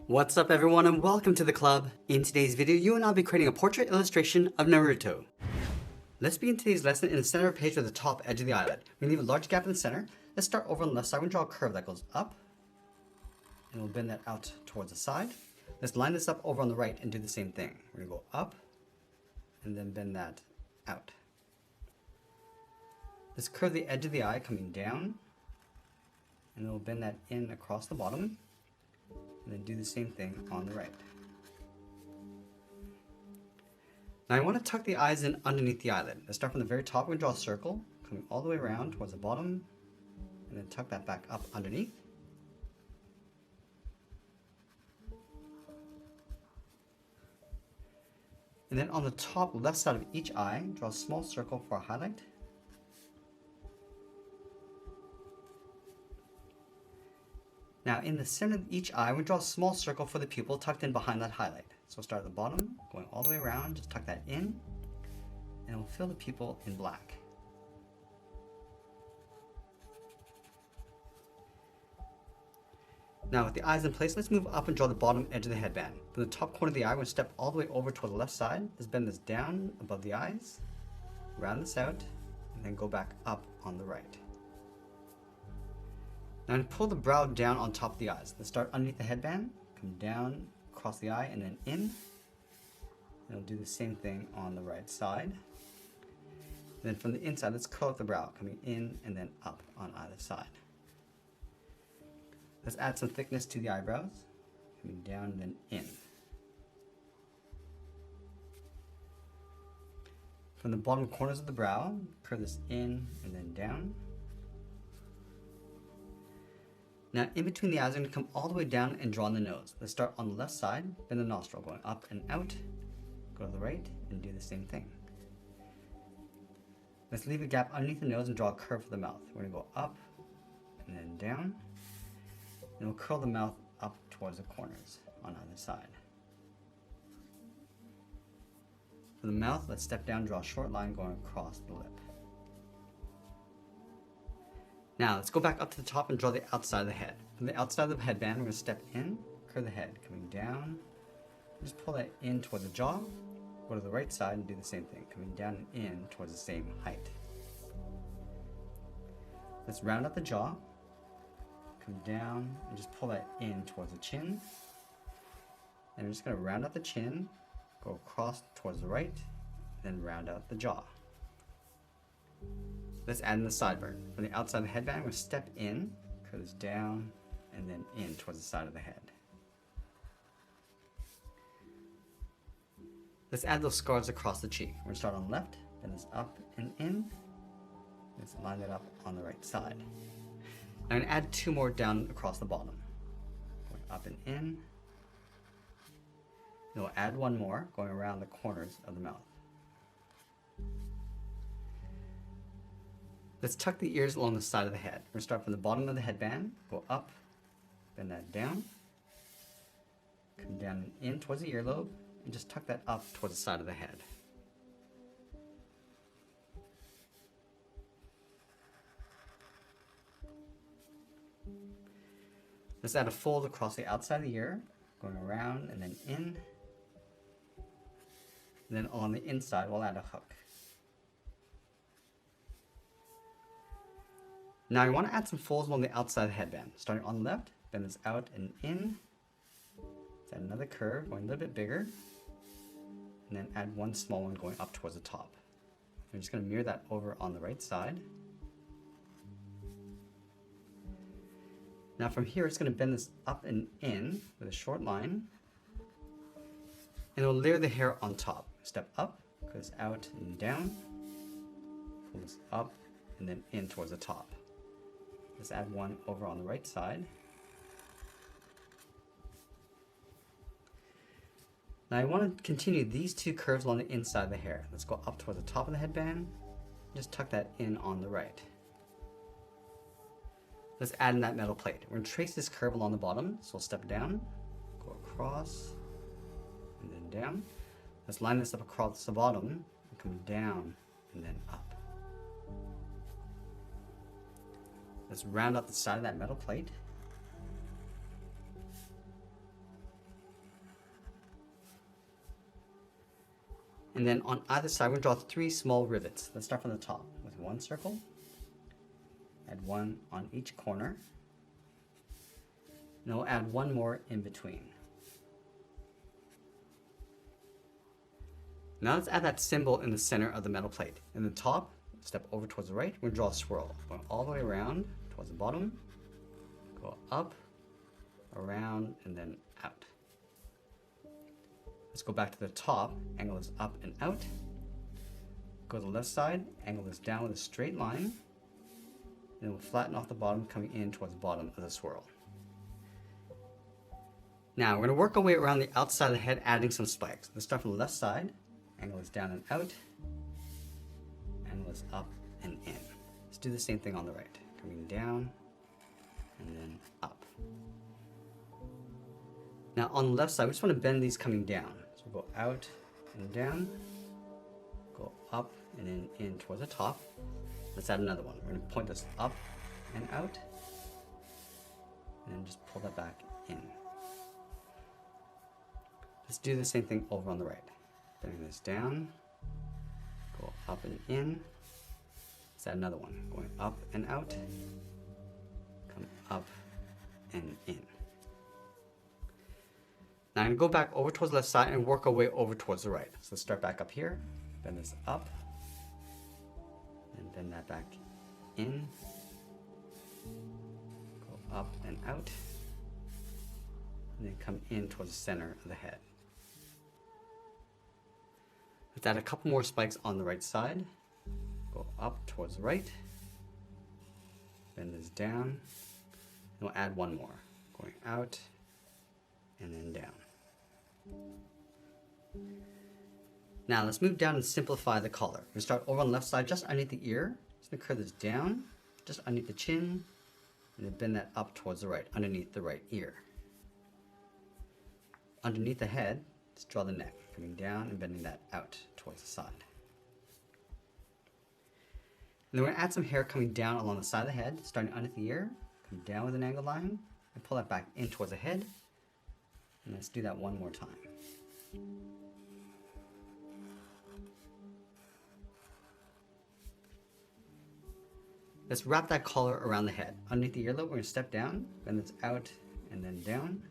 What's up everyone and welcome to the club. In today's video, you and I will be creating a portrait illustration of Naruto. Let's begin today's lesson in the center of the page with the top edge of the eyelid. We're going to leave a large gap in the center. Let's start over on the left side. We're going to draw a curve that goes up. And we'll bend that out towards the side. Let's line this up over on the right and do the same thing. We're going to go up and then bend that out. Let's curve the edge of the eye coming down. And then we'll bend that in across the bottom. And then do the same thing on the right. Now I want to tuck the eyes in underneath the eyelid. Let's start from the very top. We're going to draw a circle coming all the way around towards the bottom and then tuck that back up underneath. And then on the top left side of each eye, draw a small circle for a highlight. Now in the center of each eye, we draw a small circle for the pupil tucked in behind that highlight. So we'll start at the bottom, going all the way around, just tuck that in, and we'll fill the pupil in black. Now with the eyes in place, let's move up and draw the bottom edge of the headband. From the top corner of the eye, we're going to step all the way over toward the left side. Let's bend this down above the eyes, round this out, and then go back up on the right. Now I'm going to pull the brow down on top of the eyes. Let's start underneath the headband, come down across the eye and then in. And we'll do the same thing on the right side. And then from the inside, let's curl up the brow, coming in and then up on either side. Let's add some thickness to the eyebrows, coming down and then in. From the bottom corners of the brow, curve this in and then down. Now in between the eyes, I'm going to come all the way down and draw on the nose. Let's start on the left side, bend the nostril, going up and out. Go to the right and do the same thing. Let's leave a gap underneath the nose and draw a curve for the mouth. We're going to go up and then down. And we'll curl the mouth up towards the corners on either side. For the mouth, let's step down, draw a short line going across the lip. Now let's go back up to the top and draw the outside of the head. From the outside of the headband, we're going to step in, curve the head, coming down. Just pull that in towards the jaw. Go to the right side and do the same thing, coming down and in towards the same height. Let's round out the jaw, come down, and just pull that in towards the chin. And we're just going to round out the chin, go across towards the right, then round out the jaw. Let's add in the sideburn. From the outside of the headband, we're going to step in, curve this down, and then in towards the side of the head. Let's add those scars across the cheek. We're going to start on the left, bend this up and in. Let's line that up on the right side. I'm going to add two more down across the bottom. Going up and in. And we'll add one more, going around the corners of the mouth. Let's tuck the ears along the side of the head. We're going to start from the bottom of the headband, go up, bend that down, come down and in towards the earlobe, and just tuck that up towards the side of the head. Let's add a fold across the outside of the ear, going around and then in. And then on the inside, we'll add a hook. Now I want to add some folds along the outside of the headband. Starting on the left, bend this out and in. Let's add another curve, going a little bit bigger. And then add one small one going up towards the top. I'm just going to mirror that over on the right side. Now from here, it's going to bend this up and in with a short line. And we'll layer the hair on top. Step up, goes out and down. Pull this up and then in towards the top. Let's add one over on the right side. Now I want to continue these two curves along the inside of the hair. Let's go up towards the top of the headband. Just tuck that in on the right. Let's add in that metal plate. We're going to trace this curve along the bottom. So we'll step down, go across, and then down. Let's line this up across the bottom, and come down, and then up. Let's round out the side of that metal plate. And then on either side, we're gonna draw 3 small rivets. Let's start from the top with 1 circle. Add 1 on each corner. And we'll add 1 more in between. Now let's add that symbol in the center of the metal plate. In the top, step over towards the right, we're gonna draw a swirl. Going all the way around towards the bottom, go up, around, and then out. Let's go back to the top, angle this up and out. Go to the left side, angle this down with a straight line. And we'll flatten off the bottom, coming in towards the bottom of the swirl. Now we're gonna work our way around the outside of the head, adding some spikes. Let's start from the left side, angle this down and out, angle this up and in. Let's do the same thing on the right, coming down and then up. Now on the left side, we just want to bend these coming down. So we'll go out and down, go up and then in towards the top. Let's add another one. We're going to point this up and out, and then just pull that back in. Let's do the same thing over on the right. Bending this down, go up and in. Let's add another one. Going up and out, come up and in. Now I'm going to go back over towards the left side and work our way over towards the right. So let's start back up here, bend this up, and bend that back in, go up and out, and then come in towards the center of the head. Let's add a couple more spikes on the right side, go up towards the right, bend this down, and we'll add 1 more, going out and then down. Now let's move down and simplify the collar. We start over on the left side, just underneath the ear. Just gonna curve this down, just underneath the chin, and then bend that up towards the right, underneath the right ear. Underneath the head, let's draw the neck, coming down and bending that out towards the side. And then we're gonna add some hair coming down along the side of the head, starting underneath the ear, come down with an angled line, and pull that back in towards the head. And let's do that 1 more time. Let's wrap that collar around the head. Underneath the earlobe, we're going to step down, bend this out and then down.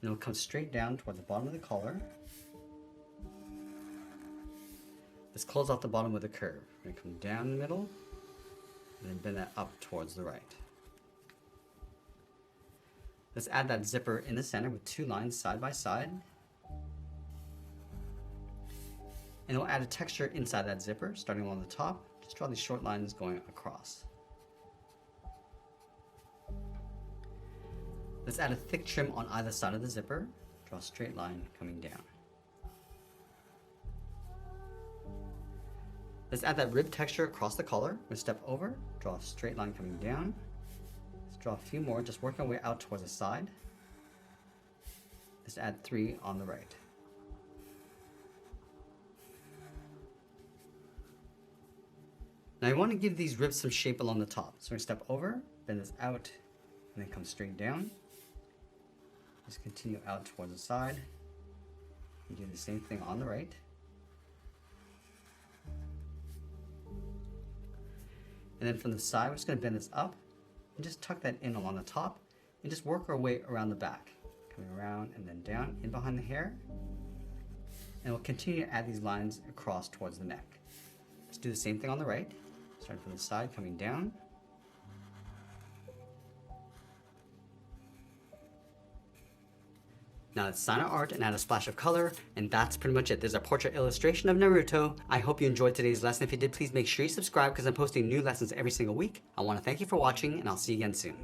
And we'll come straight down toward the bottom of the collar. Let's close off the bottom with a curve. We're going to come down the middle and then bend that up towards the right. Let's add that zipper in the center with 2 lines side by side. And we'll add a texture inside that zipper, starting along the top. Just draw these short lines going across. Let's add a thick trim on either side of the zipper. Draw a straight line coming down. Let's add that rib texture across the collar. We'll step over, draw a straight line coming down. Let's draw a few more, just working our way out towards the side. Let's add 3 on the right. Now I want to give these ribs some shape along the top. So we're going to step over, bend this out, and then come straight down. Just continue out towards the side. And do the same thing on the right. And then from the side, we're just going to bend this up and just tuck that in along the top and just work our way around the back. Coming around and then down in behind the hair. And we'll continue to add these lines across towards the neck. Let's do the same thing on the right. Starting from the side, coming down. Now let's sign our art and add a splash of color, and that's pretty much it. There's a portrait illustration of Naruto. I hope you enjoyed today's lesson. If you did, please make sure you subscribe because I'm posting new lessons every single week. I want to thank you for watching, and I'll see you again soon.